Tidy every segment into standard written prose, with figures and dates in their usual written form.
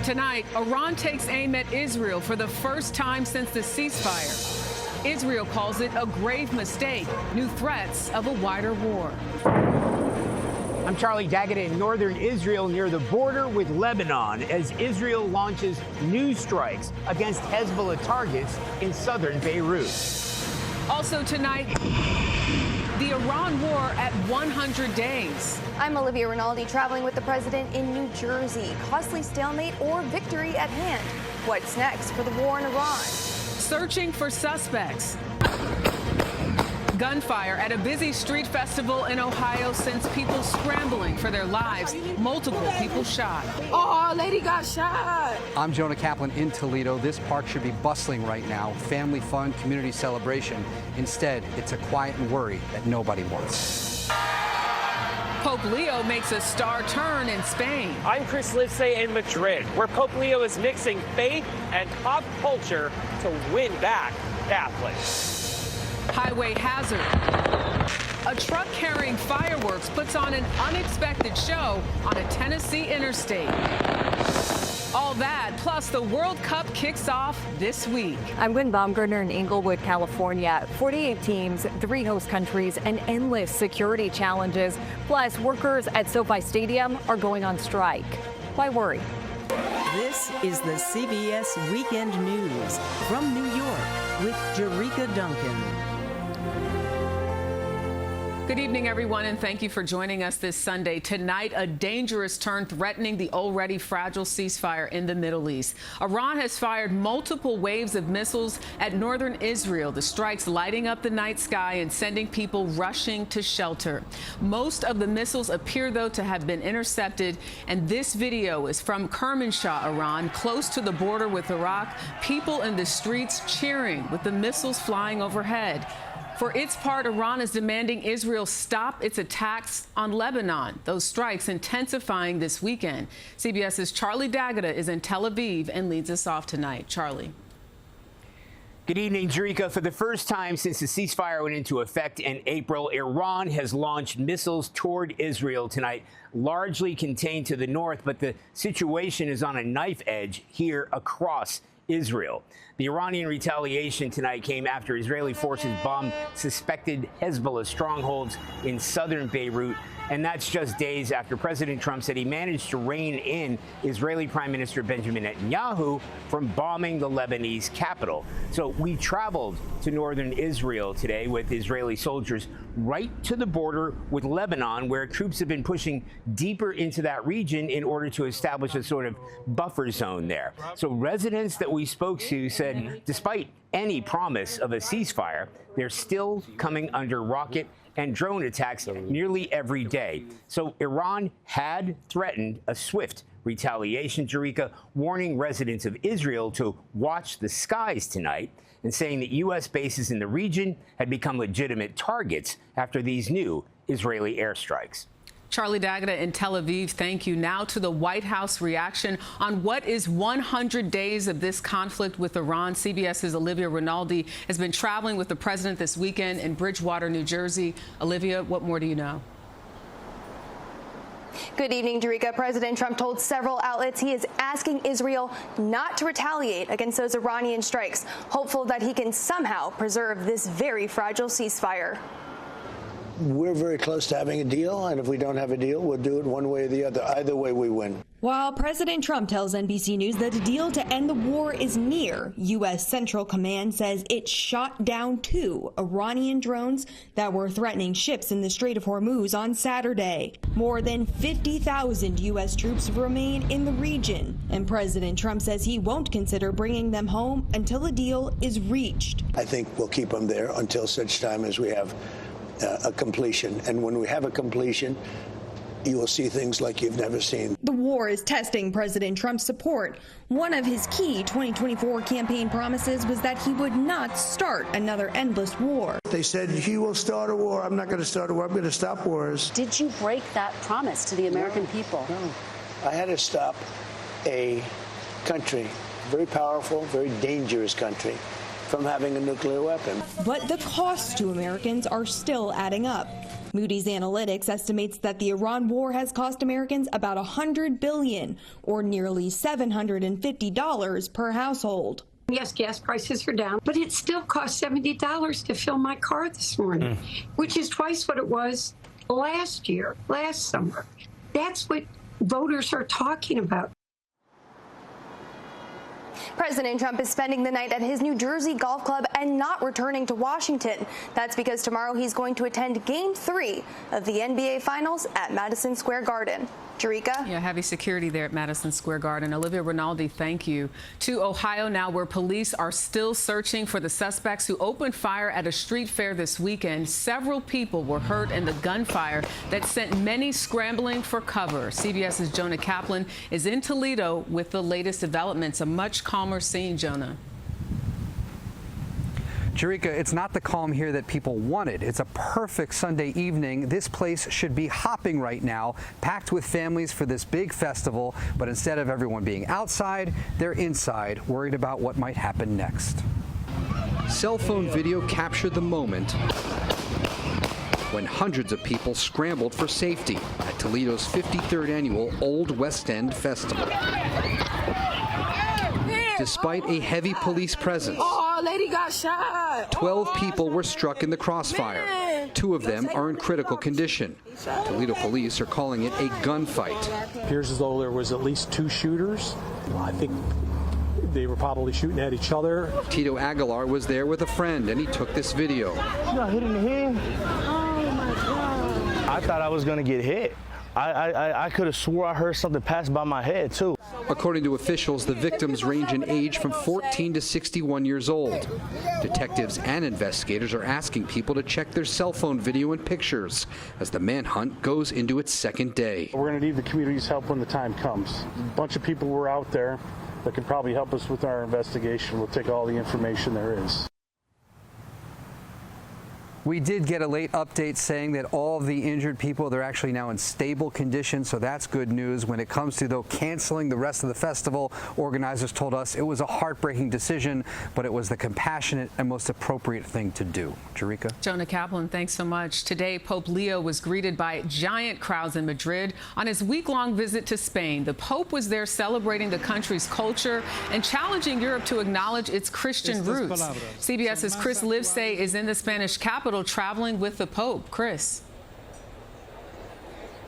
Tonight, Iran takes aim at Israel for the first time since the ceasefire. Israel calls it a grave mistake, new threats of a wider war. I'm Charlie Daggett in northern Israel near the border with Lebanon as Israel launches new strikes against Hezbollah targets in southern Beirut. Also tonight, the Iran war at 100 days. I'm Olivia Rinaldi, traveling with the president in New Jersey. Costly stalemate or victory at hand? What's next for the war in Iran? Searching for suspects. Gunfire at a busy street festival in Ohio sends people scrambling for their lives. Multiple people shot. Oh, lady got shot. I'm Jonah Kaplan in Toledo. This park should be bustling right now. Family fun, community celebration. Instead, it's a quiet worry that nobody wants. Pope Leo makes a star turn in Spain. I'm Chris Livesay in Madrid, where Pope Leo is mixing faith and pop culture to win back Catholics. Highway hazard. A truck carrying fireworks puts on an unexpected show on a Tennessee interstate. All that, plus the World Cup kicks off this week. I'm Gwen Baumgartner in Inglewood, California. 48 teams, 3 host countries, and endless security challenges. Plus, workers at SoFi Stadium are going on strike. Why worry? This is the CBS Weekend News from New York with Jerika Duncan. Good evening, everyone, and thank you for joining us this Sunday. Tonight, a dangerous turn threatening the already fragile ceasefire in the Middle East. Iran has fired multiple waves of missiles at northern Israel, the strikes lighting up the night sky and sending people rushing to shelter. Most of the missiles appear, though, to have been intercepted, and this video is from Kermanshah, Iran, close to the border with Iraq. People in the streets cheering with the missiles flying overhead. For its part, Iran is demanding Israel stop its attacks on Lebanon, those strikes intensifying this weekend. CBS's Charlie Daggett is in Tel Aviv and leads us off tonight. Charlie. Good evening, Jerika. For the first time since the ceasefire went into effect in April, Iran has launched missiles toward Israel tonight, largely contained to the north, but the situation is on a knife edge here across Israel. The Iranian retaliation tonight came after Israeli forces bombed suspected Hezbollah strongholds in southern Beirut. And that's just days after President Trump said he managed to rein in Israeli Prime Minister Benjamin Netanyahu from bombing the Lebanese capital. So we traveled to northern Israel today with Israeli soldiers right to the border with Lebanon, where troops have been pushing deeper into that region in order to establish a sort of buffer zone there. So residents that we spoke to said despite any promise of a ceasefire, they're still coming under rocket and drone attacks nearly every day. So Iran had threatened a swift retaliation, Jerika, warning residents of Israel to watch the skies tonight and saying that U.S. bases in the region had become legitimate targets after these new Israeli airstrikes. Charlie Daggett in Tel Aviv, thank you. Now to the White House reaction on what is 100 days of this conflict with Iran. CBS's Olivia Rinaldi has been traveling with the president this weekend in Bridgewater, New Jersey. Olivia, what more do you know? Good evening, Jerika. President Trump told several outlets he is asking Israel not to retaliate against those Iranian strikes, hopeful that he can somehow preserve this very fragile ceasefire. We're very close to having a deal, and if we don't have a deal, we'll do it one way or the other. Either way, we win. While President Trump tells NBC News that a deal to end the war is near, U.S. Central Command says it shot down 2 Iranian drones that were threatening ships in the Strait of Hormuz on Saturday. More than 50,000 U.S. troops remain in the region, and President Trump says he won't consider bringing them home until a deal is reached. I think we'll keep them there until such time as we have a completion. And when we have a completion, you will see things like you've never seen. The war is testing President Trump's support. One of his key 2024 campaign promises was that he would not start another endless war. They said, he will start a war. I'm not going to start a war. I'm going to stop wars. Did you break that promise to the American people? No. I had to stop a country, very powerful, very dangerous country, from having a nuclear weapon. But the costs to Americans are still adding up. Moody's Analytics estimates that the Iran war has cost Americans about $100 billion, or nearly $750 per household. Yes, gas prices are down, but it still cost $70 to fill my car this morning, which is twice what it was last summer. That's what voters are talking about. President Trump is spending the night at his New Jersey golf club and not returning to Washington. That's because tomorrow he's going to attend Game 3 of the NBA Finals at Madison Square Garden. Jerika? Yeah, heavy security there at Madison Square Garden. Olivia Rinaldi, thank you. To Ohio now, where police are still searching for the suspects who opened fire at a street fair this weekend. Several people were hurt in the gunfire that sent many scrambling for cover. CBS's Jonah Kaplan is in Toledo with the latest developments. A much calmer scene, Jonah. Jerika, it's not the calm here that people wanted. It's a perfect Sunday evening. This place should be hopping right now, packed with families for this big festival. But instead of everyone being outside, they're inside, worried about what might happen next. Cell phone video captured the moment when hundreds of people scrambled for safety at Toledo's 53rd annual Old West End Festival. Despite a heavy police presence, lady got shot. 12 people were struck in the crossfire. 2 of them are in critical condition. Toledo police are calling it a gunfight. It appears as though there was at least 2 shooters. I think they were probably shooting at each other. Tito Aguilar was there with a friend, and he took this video. You got hit in the head? Oh, my God. I thought I was going to get hit. I could have swore I heard something pass by my head, too. According to officials, the victims range in age from 14 to 61 years old. Detectives and investigators are asking people to check their cell phone video and pictures as the manhunt goes into its second day. We're going to need the community's help when the time comes. A bunch of people were out there that can probably help us with our investigation. We'll take all the information there is. We did get a late update saying that all of the injured people, they're actually now in stable condition, so that's good news. When it comes to, though, canceling the rest of the festival, organizers told us it was a heartbreaking decision, but it was the compassionate and most appropriate thing to do. Jerika? Jonah Kaplan, thanks so much. Today, Pope Leo was greeted by giant crowds in Madrid on his week-long visit to Spain. The Pope was there celebrating the country's culture and challenging Europe to acknowledge its Christian roots. CBS's Chris Livesay is in the Spanish capital traveling with the Pope. Chris.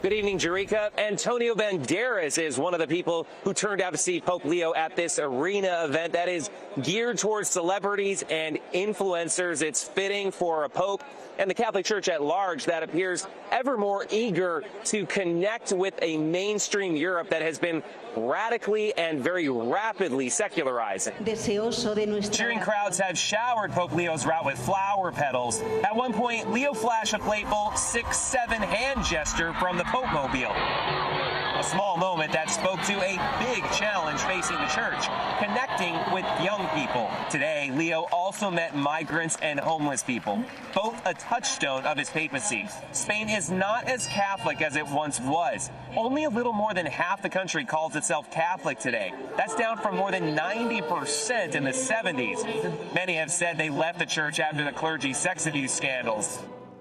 Good evening, Jerika. Antonio Banderas is one of the people who turned out to see Pope Leo at this arena event that is geared towards celebrities and influencers. It's fitting for a pope and the Catholic Church at large that appears ever more eager to connect with a mainstream Europe that has been radically and very rapidly secularizing. Cheering crowds have showered Pope Leo's route with flower petals. At one point, Leo flashed a playful 6-7 hand gesture from the Pope Mobile. A small moment that spoke to a big challenge facing the church, connecting with young people. Today, Leo also met migrants and homeless people, both a touchstone of his papacy. Spain is not as Catholic as it once was. Only a little more than half the country calls itself Catholic today. That's down from more than 90% in the 70s. Many have said they left the church after the clergy sex abuse scandals.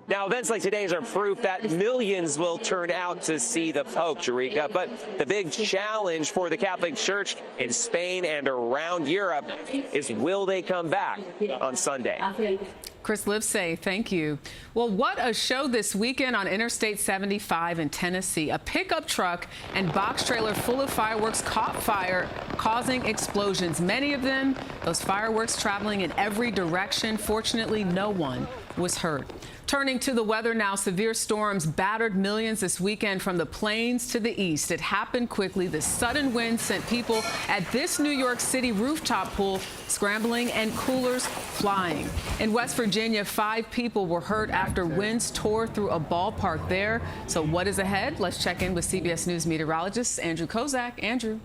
Now, events like today's are proof that millions will turn out to see the Pope, Jerika. But the big challenge for the Catholic Church in Spain and around Europe is, will they come back on Sunday? Chris Livesay, thank you. Well, what a show this weekend on Interstate 75 in Tennessee. A pickup truck and box trailer full of fireworks caught fire, causing explosions. Many of them, those fireworks traveling in every direction. Fortunately, no one was hurt. Turning to the weather now, severe storms battered millions this weekend from the plains to the east. It happened quickly. The sudden wind sent people at this New York City rooftop pool scrambling and coolers flying. In West Virginia, 5 people were hurt after winds tore through a ballpark there. So what is ahead? Let's check in with CBS News meteorologist Andrew Kozak. Andrew.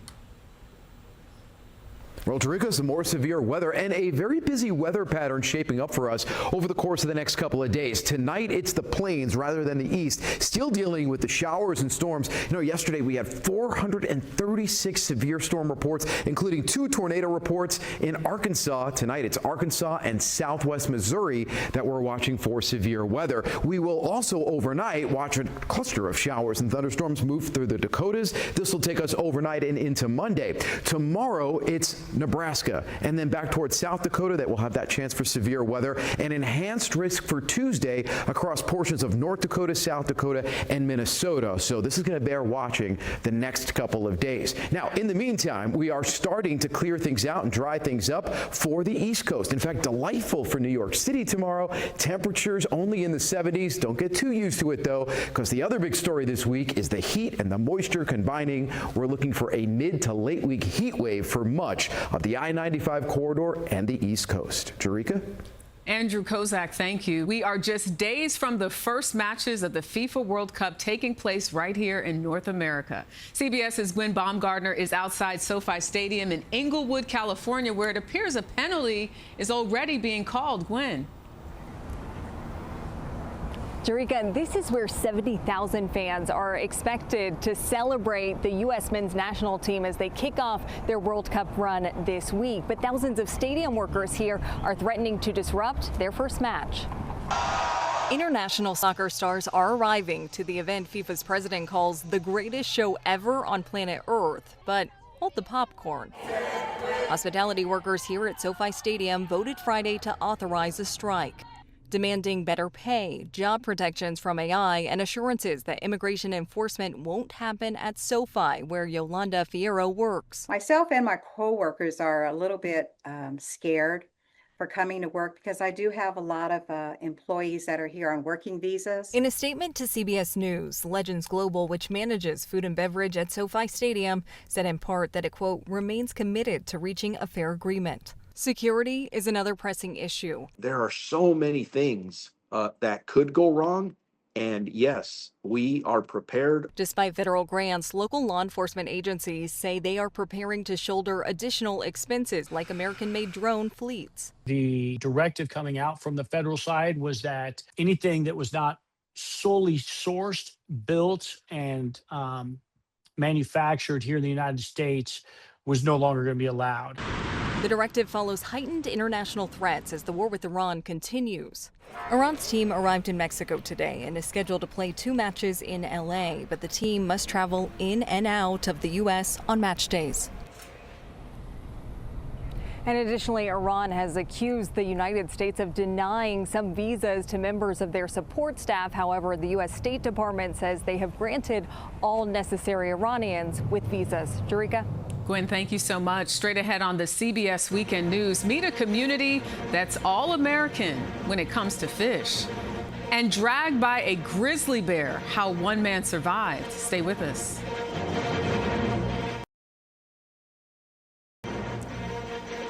Well, Jerica, some more severe weather and a very busy weather pattern shaping up for us over the course of the next couple of days. Tonight, it's the plains rather than the east, still dealing with the showers and storms. Yesterday we had 436 severe storm reports, including 2 tornado reports in Arkansas. Tonight, it's Arkansas and southwest Missouri that we're watching for severe weather. We will also overnight watch a cluster of showers and thunderstorms move through the Dakotas. This will take us overnight and into Monday. Tomorrow, it's Nebraska, and then back towards South Dakota that will have that chance for severe weather. An enhanced risk for Tuesday across portions of North Dakota, South Dakota, and Minnesota. So this is going to bear watching the next couple of days. Now, in the meantime, we are starting to clear things out and dry things up for the East Coast. In fact, delightful for New York City tomorrow. Temperatures only in the 70s. Don't get too used to it, though, because the other big story this week is the heat and the moisture combining. We're looking for a mid to late week heat wave for much of the I-95 corridor and the East Coast. Jerica? Andrew Kozak, thank you. We are just days from the first matches of the FIFA World Cup taking place right here in North America. CBS's Gwen Baumgartner is outside SoFi Stadium in Inglewood, California, where it appears a penalty is already being called. Gwen. Jerica, this is where 70,000 fans are expected to celebrate the U.S. men's national team as they kick off their World Cup run this week. But thousands of stadium workers here are threatening to disrupt their first match. International soccer stars are arriving to the event FIFA's president calls the greatest show ever on planet Earth. But hold the popcorn. Hospitality workers here at SoFi Stadium voted Friday to authorize a strike, demanding better pay, job protections from AI, and assurances that immigration enforcement won't happen at SoFi, where Yolanda Fierro works. Myself and my co-workers are a little bit scared for coming to work because I do have a lot of employees that are here on working visas. In a statement to CBS News, Legends Global, which manages food and beverage at SoFi Stadium, said in part that it, quote, remains committed to reaching a fair agreement. Security is another pressing issue. There are so many things that could go wrong. And yes, we are prepared. Despite federal grants, local law enforcement agencies say they are preparing to shoulder additional expenses like American-made drone fleets. The directive coming out from the federal side was that anything that was not solely sourced, built, and manufactured here in the United States was no longer going to be allowed. The directive follows heightened international threats as the war with Iran continues. Iran's team arrived in Mexico today and is scheduled to play 2 matches in LA, but the team must travel in and out of the U.S. on match days. And additionally, Iran has accused the United States of denying some visas to members of their support staff. However, the U.S. State Department says they have granted all necessary Iranians with visas. Jerica? Gwen, thank you so much. Straight ahead on the CBS Weekend News, meet a community that's all American when it comes to fish. And dragged by a grizzly bear, how one man survived. Stay with us.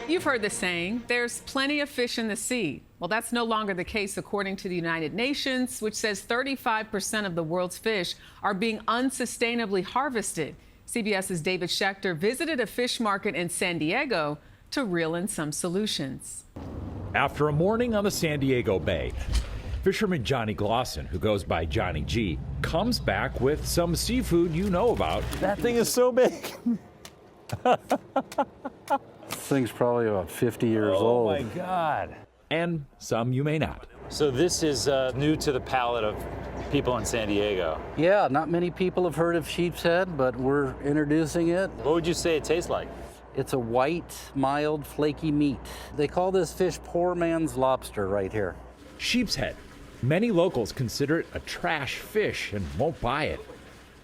You've heard the saying, there's plenty of fish in the sea. Well, that's no longer the case according to the United Nations, which says 35% of the world's fish are being unsustainably harvested. CBS's David Schechter visited a fish market in San Diego to reel in some solutions. After a morning on the San Diego Bay, fisherman Johnny Glosson, who goes by Johnny G, comes back with some seafood you know about. That thing is so big. This thing's probably about 50 years old. Oh my God. And some you may not. So this is new to the palate of people in San Diego. Yeah, not many people have heard of sheep's head, but we're introducing it. What would you say it tastes like? It's a white, mild, flaky meat. They call this fish poor man's lobster right here. Sheep's head. Many locals consider it a trash fish and won't buy it.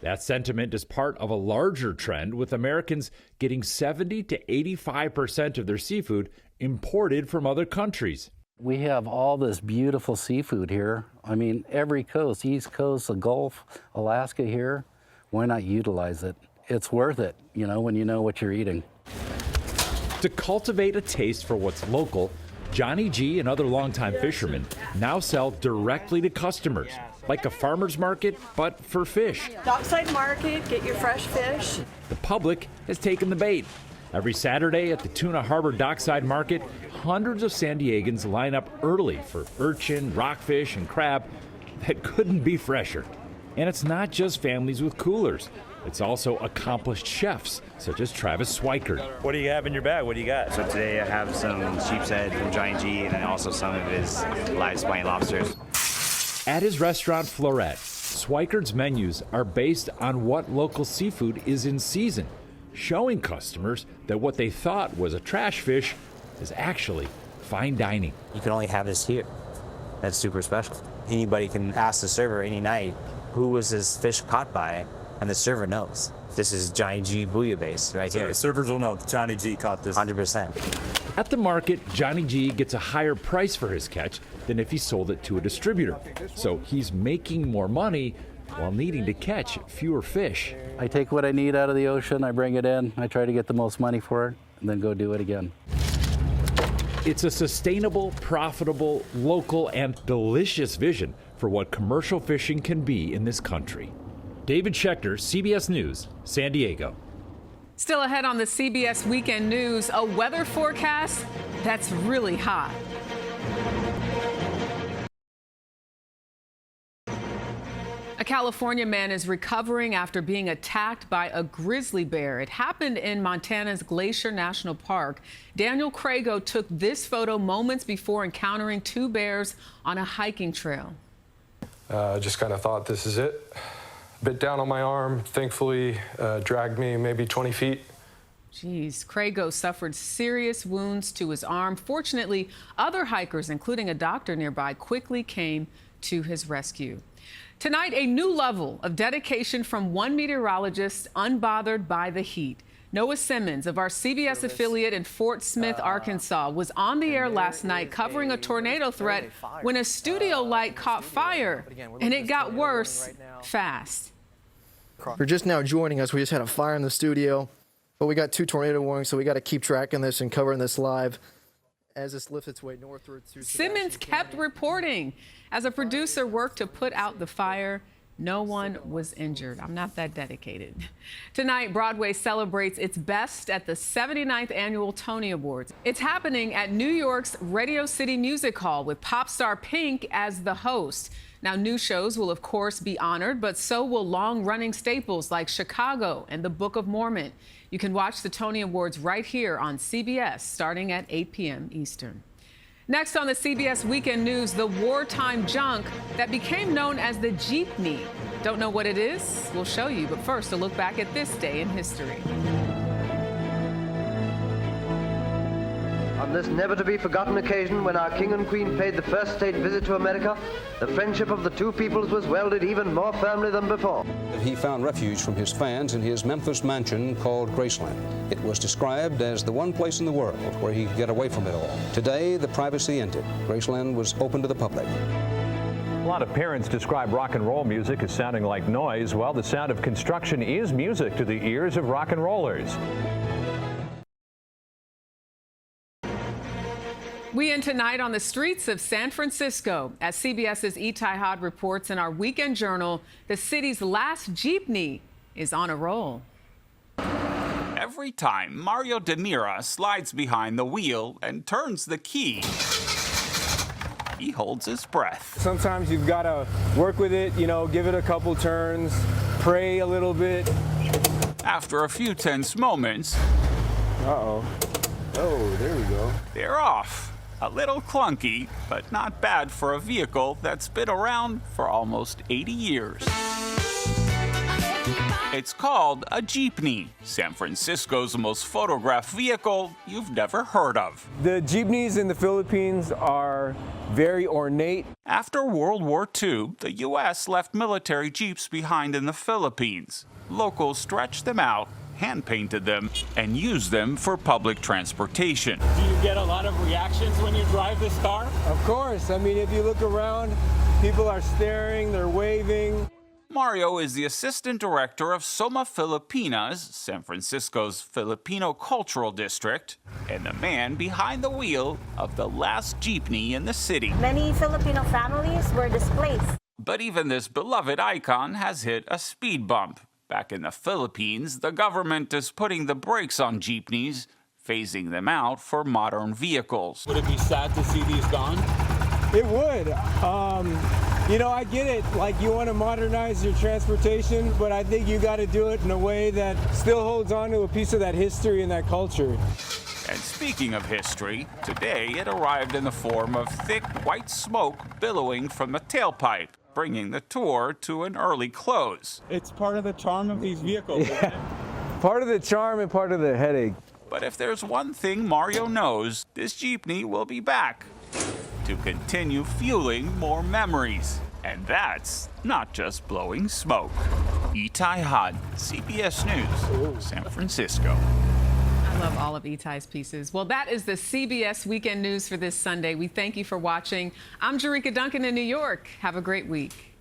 That sentiment is part of a larger trend, with Americans getting 70 to 85% of their seafood imported from other countries. We have all this beautiful seafood here. I mean, every coast, East Coast, the Gulf, Alaska here. Why not utilize it? It's worth it, you know, when you know what you're eating. To cultivate a taste for what's local, Johnny G and other longtime fishermen now sell directly to customers, like a farmer's market, but for fish. Dockside market, get your fresh fish. The public has taken the bait. Every Saturday at the Tuna Harbor Dockside Market, hundreds of San Diegans line up early for urchin, rockfish, and crab that couldn't be fresher. And it's not just families with coolers. It's also accomplished chefs, such as Travis Swikert. What do you have in your bag? What do you got? So today I have some sheep's head from Giant G and then also some of his live spiny lobsters. At his restaurant Florette, Swikert's menus are based on what local seafood is in season, showing customers that what they thought was a trash fish is actually fine dining. You can only have this here. That's super special. Anybody can ask the server any night, who was this fish caught by? And the server knows. This is Johnny G bouillabaisse right here. The servers will know Johnny G caught this. 100%. At the market, Johnny G gets a higher price for his catch than if he sold it to a distributor. So he's making more money while needing to catch fewer fish. I take what I need out of the ocean, I bring it in, I try to get the most money for it, and then go do it again. It's a sustainable, profitable, local, and delicious vision for what commercial fishing can be in this country. David Schechter, CBS News, San Diego. Still ahead on the CBS Weekend News, a weather forecast that's really hot. A California man is recovering after being attacked by a grizzly bear. It happened in Montana's Glacier National Park. Daniel Crago took this photo moments before encountering two bears on a hiking trail. Just kind of thought, this is it. Bit down on my arm, thankfully dragged me maybe 20 feet. Jeez, Crago suffered serious wounds to his arm. Fortunately, other hikers, including a doctor nearby, quickly came to his rescue. Tonight, a new level of dedication from one meteorologist unbothered by the heat. Noah Simmons of our CBS affiliate in Fort Smith, Arkansas, was on the air last night covering a tornado threat when a studio light caught fire, and it got worse fast. If you're just now joining us, we just had a fire in the studio, but we got 2 tornado warnings, so we got to keep tracking this and covering this live as this lifts its way northward through Simmons kept reporting. As a producer worked to put out the fire, no one was injured. I'm not that dedicated. Tonight, Broadway celebrates its best at the 79th Annual Tony Awards. It's happening at New York's Radio City Music Hall with pop star Pink as the host. Now, new shows will, of course, be honored, but so will long-running staples like Chicago and The Book of Mormon. You can watch the Tony Awards right here on CBS starting at 8 p.m. Eastern. Next on the CBS Weekend News, the wartime junk that became known as the jeepney. Don't know what it is? We'll show you, but first, a look back at this day in history. On this never-to-be-forgotten occasion when our king and queen paid the first state visit to America, the friendship of the two peoples was welded even more firmly than before. He found refuge from his fans in his Memphis mansion called Graceland. It was described as the one place in the world where he could get away from it all. Today, the privacy ended. Graceland was open to the public. A lot of parents describe rock and roll music as sounding like noise, while the sound of construction is music to the ears of rock and rollers. We end tonight on the streets of San Francisco. As CBS's Itai Hod reports in our Weekend Journal, the city's last jeepney is on a roll. Every time Mario De Mira slides behind the wheel and turns the key, he holds his breath. Sometimes you've got to work with it, give it a couple turns, pray a little bit. After a few tense moments, oh, there we go. They're off. A little clunky, but not bad for a vehicle that's been around for almost 80 years. It's called a jeepney, San Francisco's most photographed vehicle you've never heard of. The jeepneys in the Philippines are very ornate. After World War II, the U.S. left military jeeps behind in the Philippines. Locals stretched them out, hand-painted them, and used them for public transportation. Do you get a lot of reactions when you drive this car? Of course. I mean, if you look around, people are staring, they're waving. Mario is the assistant director of Soma Filipinas, San Francisco's Filipino cultural district, and the man behind the wheel of the last jeepney in the city. Many Filipino families were displaced. But even this beloved icon has hit a speed bump. Back in the Philippines, the government is putting the brakes on jeepneys, phasing them out for modern vehicles. Would it be sad to see these gone? It would. You know, I get it. Like, you want to modernize your transportation, but I think you got to do it in a way that still holds on to a piece of that history and that culture. And speaking of history, today it arrived in the form of thick white smoke billowing from the tailpipe, bringing the tour to an early close. It's part of the charm of these vehicles. Yeah. Part of the charm and part of the headache. But if there's one thing Mario knows, this jeepney will be back to continue fueling more memories. And that's not just blowing smoke. Itai Had, CBS News, San Francisco. I love all of Itai's pieces. Well, that is the CBS Weekend News for this Sunday. We thank you for watching. I'm Jerika Duncan in New York. Have a great week.